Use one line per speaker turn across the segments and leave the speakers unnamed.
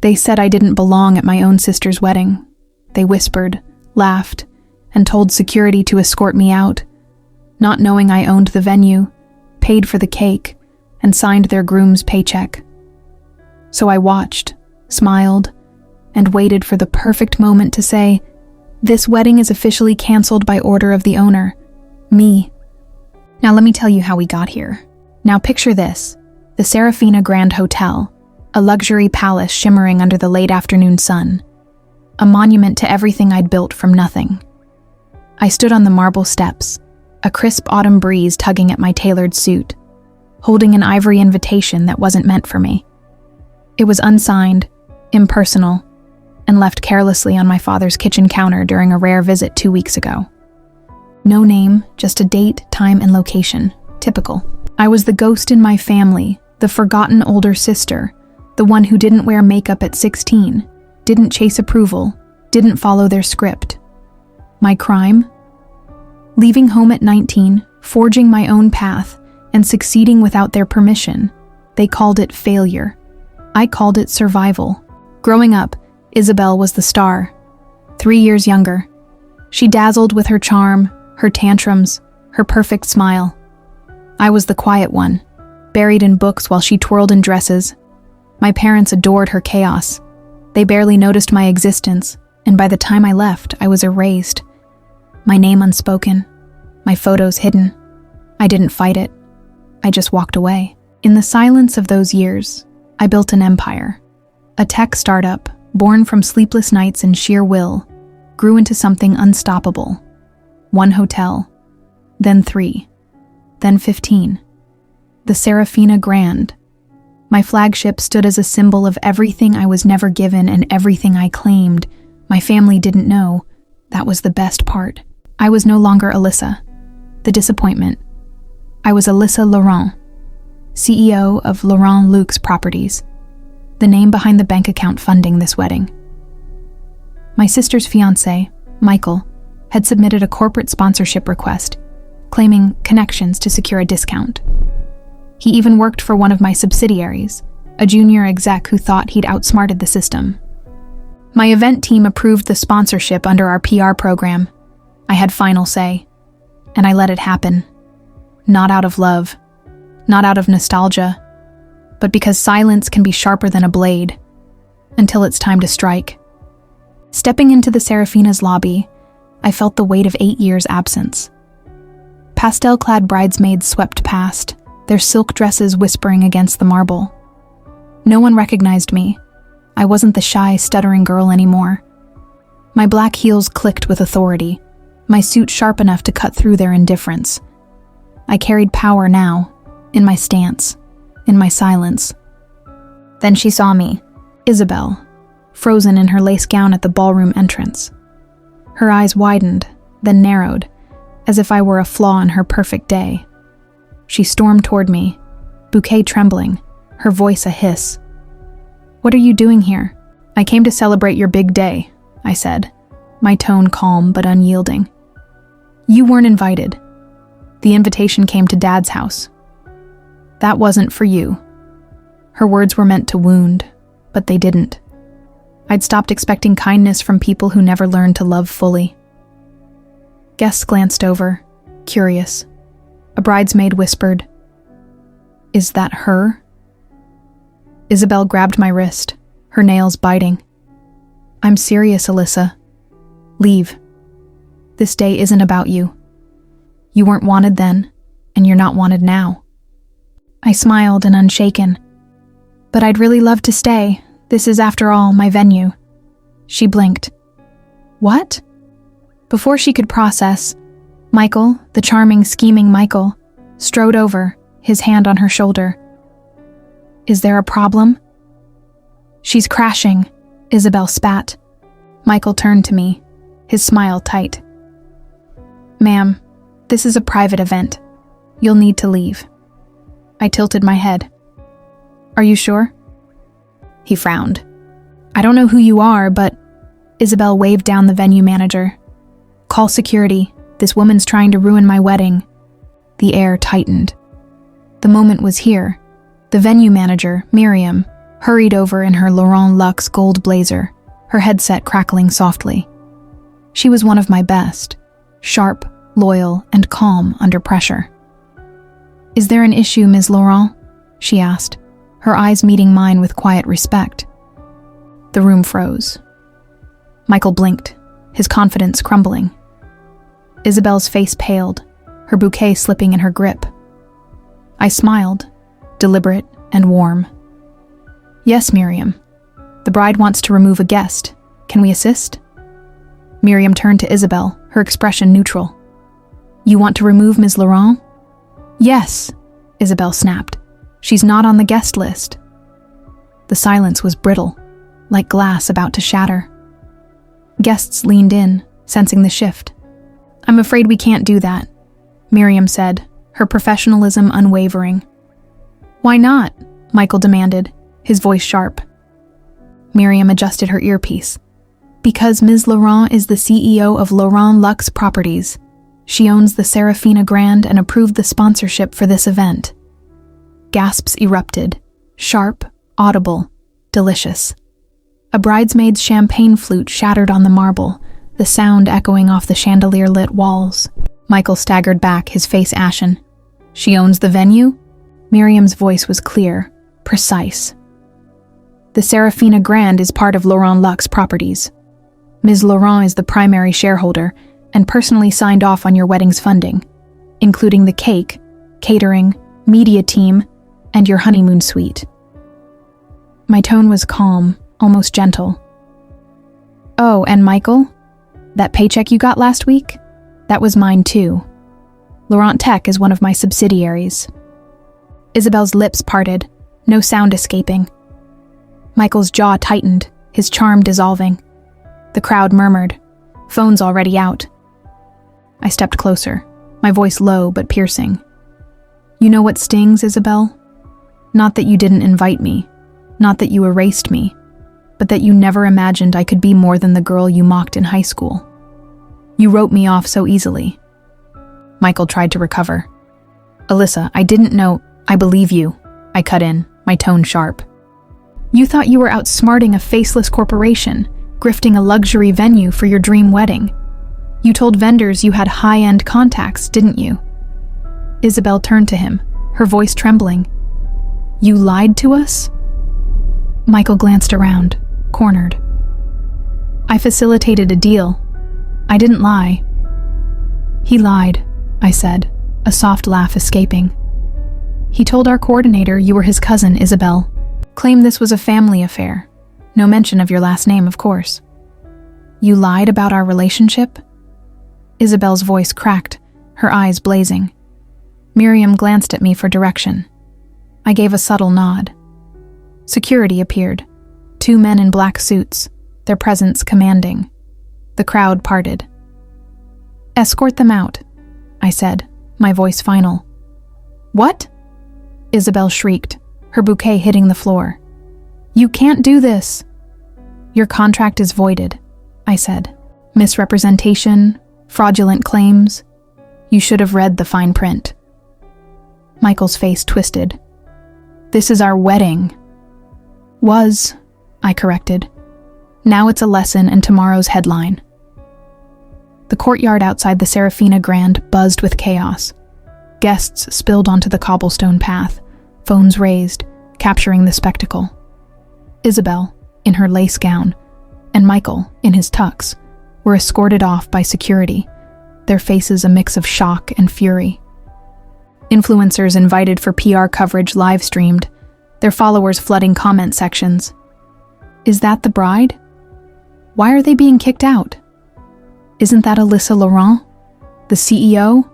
They said I didn't belong at my own sister's wedding. They whispered, laughed, and told security to escort me out, not knowing I owned the venue, paid for the cake, and signed their groom's paycheck. So I watched, smiled, and waited for the perfect moment to say, "This wedding is officially canceled by order of the owner, me." Now let me tell you how we got here. Now picture this, the Serafina Grand Hotel, a luxury palace shimmering under the late afternoon sun, a monument to everything I'd built from nothing. I stood on the marble steps, a crisp autumn breeze tugging at my tailored suit, holding an ivory invitation that wasn't meant for me. It was unsigned, impersonal, and left carelessly on my father's kitchen counter during a rare visit 2 weeks ago. No name, just a date, time, and location. Typical. I was the ghost in my family, the forgotten older sister, the one who didn't wear makeup at 16, didn't chase approval, didn't follow their script. My crime? Leaving home at 19, forging my own path, and succeeding without their permission. They called it failure. I called it survival. Growing up, Isabel was the star. 3 years younger. She dazzled with her charm, her tantrums, her perfect smile. I was the quiet one, buried in books while she twirled in dresses. My parents adored her chaos. They barely noticed my existence, and by the time I left, I was erased. My name unspoken, my photos hidden. I didn't fight it. I just walked away. In the silence of those years, I built an empire. A tech startup, born from sleepless nights and sheer will, grew into something unstoppable. 1 hotel, then 3, then 15. The Serafina Grand. My flagship stood as a symbol of everything I was never given and everything I claimed. My family didn't know. That was the best part. I was no longer Alyssa, the disappointment. I was Alyssa Laurent, CEO of Laurent Luke's Properties, the name behind the bank account funding this wedding. My sister's fiancé, Michael, had submitted a corporate sponsorship request, claiming connections to secure a discount. He even worked for one of my subsidiaries, a junior exec who thought he'd outsmarted the system. My event team approved the sponsorship under our PR program. I had final say, and I let it happen. Not out of love, not out of nostalgia, but because silence can be sharper than a blade, until it's time to strike. Stepping into the Serafina's lobby, I felt the weight of 8 years' absence. Pastel-clad bridesmaids swept past, their silk dresses whispering against the marble. No one recognized me. I wasn't the shy, stuttering girl anymore. My black heels clicked with authority, my suit sharp enough to cut through their indifference. I carried power now, in my stance, in my silence. Then she saw me, Isabel, frozen in her lace gown at the ballroom entrance. Her eyes widened, then narrowed, as if I were a flaw in her perfect day. She stormed toward me, bouquet trembling, her voice a hiss. "What are you doing here?" "I came to celebrate your big day," I said, my tone calm but unyielding. "You weren't invited. The invitation came to Dad's house. That wasn't for you." Her words were meant to wound, but they didn't. I'd stopped expecting kindness from people who never learned to love fully. Guests glanced over, curious. A bridesmaid whispered, "Is that her?" Isabel grabbed my wrist, her nails biting. "I'm serious, Alyssa. Leave. This day isn't about you. You weren't wanted then, and you're not wanted now." I smiled and unshaken. "But I'd really love to stay. This is, after all, my venue." She blinked. "What?" Before she could process, Michael, the charming, scheming Michael, strode over, his hand on her shoulder. "Is there a problem?" "She's crashing," Isabel spat. Michael turned to me, his smile tight. "Ma'am, this is a private event. You'll need to leave." I tilted my head. "Are you sure?" He frowned. "I don't know who you are, but..." Isabel waved down the venue manager. "Call security. This woman's trying to ruin my wedding." The air tightened. The moment was here. The venue manager, Miriam, hurried over in her Laurent Luxe gold blazer, her headset crackling softly. She was one of my best, sharp, loyal, and calm under pressure. "Is there an issue, Ms. Laurent?" she asked, her eyes meeting mine with quiet respect. The room froze. Michael blinked, his confidence crumbling. Isabel's face paled, her bouquet slipping in her grip. I smiled, deliberate and warm. "Yes, Miriam. The bride wants to remove a guest. Can we assist?" Miriam turned to Isabel, her expression neutral. "You want to remove Ms. Laurent?" "Yes," Isabel snapped. "She's not on the guest list." The silence was brittle, like glass about to shatter. Guests leaned in, sensing the shift. "I'm afraid we can't do that," Miriam said, her professionalism unwavering. "Why not?" Michael demanded, his voice sharp. Miriam adjusted her earpiece. "Because Ms. Laurent is the CEO of Laurent Luxe Properties. She owns the Serafina Grand and approved the sponsorship for this event." Gasps erupted, sharp, audible, delicious. A bridesmaid's champagne flute shattered on the marble, the sound echoing off the chandelier-lit walls. Michael staggered back, his face ashen. "She owns the venue?" Miriam's voice was clear, precise. "The Serafina Grand is part of Laurent Luxe Properties. Ms. Laurent is the primary shareholder and personally signed off on your wedding's funding, including the cake, catering, media team, and your honeymoon suite." My tone was calm, almost gentle. "Oh, and Michael? That paycheck you got last week? That was mine too. Laurent Tech is one of my subsidiaries." Isabel's lips parted, no sound escaping. Michael's jaw tightened, his charm dissolving. The crowd murmured, phones already out. I stepped closer, my voice low but piercing. "You know what stings, Isabel? Not that you didn't invite me, not that you erased me, but that you never imagined I could be more than the girl you mocked in high school. You wrote me off so easily." Michael tried to recover. "Alyssa, I didn't know—" "I believe you," I cut in, my tone sharp. "You thought you were outsmarting a faceless corporation, grifting a luxury venue for your dream wedding. You told vendors you had high-end contacts, didn't you?" Isabel turned to him, her voice trembling. "You lied to us?" Michael glanced around, cornered. "I facilitated a deal. I didn't lie." "He lied," I said, a soft laugh escaping. "He told our coordinator you were his cousin, Isabel. Claimed this was a family affair. No mention of your last name, of course." "You lied about our relationship?" Isabel's voice cracked, her eyes blazing. Miriam glanced at me for direction. I gave a subtle nod. Security appeared, 2 men in black suits, their presence commanding. The crowd parted. "Escort them out," I said, my voice final. "What?" Isabel shrieked, her bouquet hitting the floor. "You can't do this." "Your contract is voided," I said. "Misrepresentation, fraudulent claims. You should have read the fine print." Michael's face twisted. "This is our wedding." "Was," I corrected. "Now it's a lesson and tomorrow's headline." The courtyard outside the Serafina Grand buzzed with chaos. Guests spilled onto the cobblestone path, phones raised, capturing the spectacle. Isabel, in her lace gown, and Michael, in his tux, were escorted off by security, their faces a mix of shock and fury. Influencers invited for PR coverage live-streamed, their followers flooding comment sections. "Is that the bride? Why are they being kicked out? Isn't that Alyssa Laurent, the CEO?"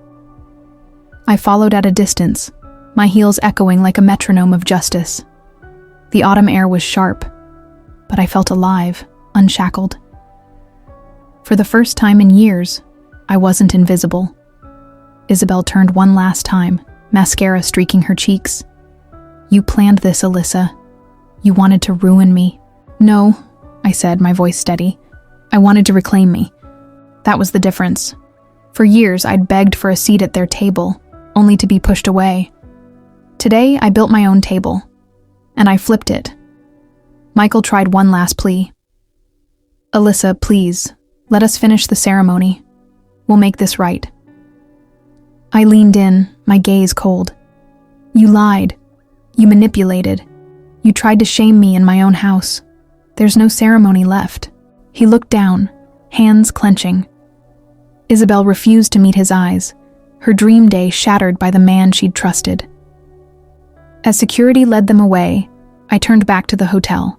I followed at a distance, my heels echoing like a metronome of justice. The autumn air was sharp, but I felt alive, unshackled. For the first time in years, I wasn't invisible. Isabel turned one last time, mascara streaking her cheeks. "You planned this, Alyssa. You wanted to ruin me." "No," I said, my voice steady. "I wanted to reclaim me. That was the difference. For years, I'd begged for a seat at their table, only to be pushed away. Today, I built my own table, and I flipped it, Michael tried one last plea. Alyssa, please, let us finish the ceremony. We'll make this right. I leaned in, my gaze cold. You lied. You manipulated. You tried to shame me in my own house. There's no ceremony left. He looked down, hands clenching. Isabel refused to meet his eyes, her dream day shattered by the man she'd trusted. As security led them away, I turned back to the hotel.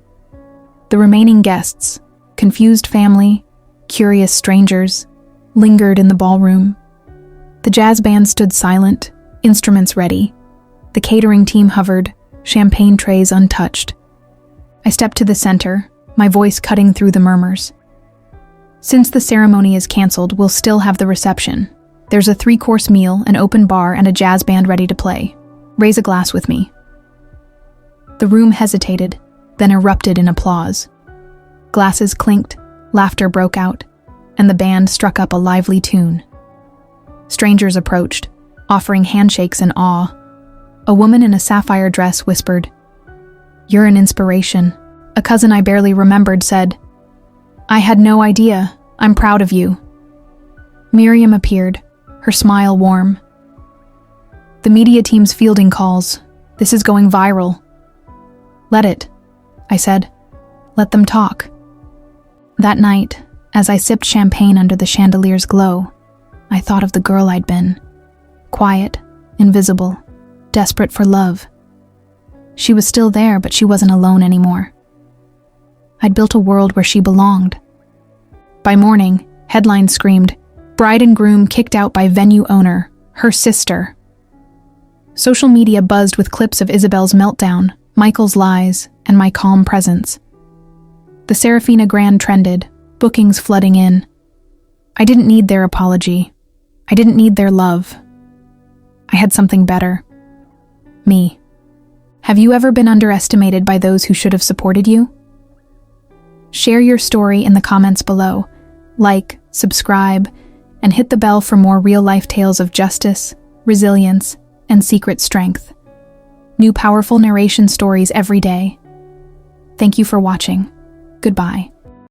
The remaining guests, confused family, curious strangers, lingered in the ballroom. The jazz band stood silent, instruments ready. The catering team hovered, champagne trays untouched. I stepped to the center, my voice cutting through the murmurs. Since the ceremony is canceled, we'll still have the reception. There's a 3-course meal, an open bar, and a jazz band ready to play. Raise a glass with me. The room hesitated, then erupted in applause. Glasses clinked, laughter broke out, and the band struck up a lively tune. Strangers approached, offering handshakes in awe. A woman in a sapphire dress whispered, "You're an inspiration." A cousin I barely remembered said, "I had no idea. I'm proud of you." Miriam appeared, her smile warm. "The media team's fielding calls. This is going viral." "Let it," I said. "Let them talk." That night, as I sipped champagne under the chandelier's glow, I thought of the girl I'd been. Quiet, invisible, desperate for love. She was still there, but she wasn't alone anymore. I'd built a world where she belonged. By morning, headlines screamed, "Bride and groom kicked out by venue owner, her sister." Social media buzzed with clips of Isabel's meltdown, Michael's lies, and my calm presence. The Serafina Grand trended, bookings flooding in. I didn't need their apology. I didn't need their love. I had something better. Me. Have you ever been underestimated by those who should have supported you? Share your story in the comments below. Like, subscribe, and hit the bell for more real-life tales of justice, resilience, and secret strength. New powerful narration stories every day. Thank you for watching. Goodbye.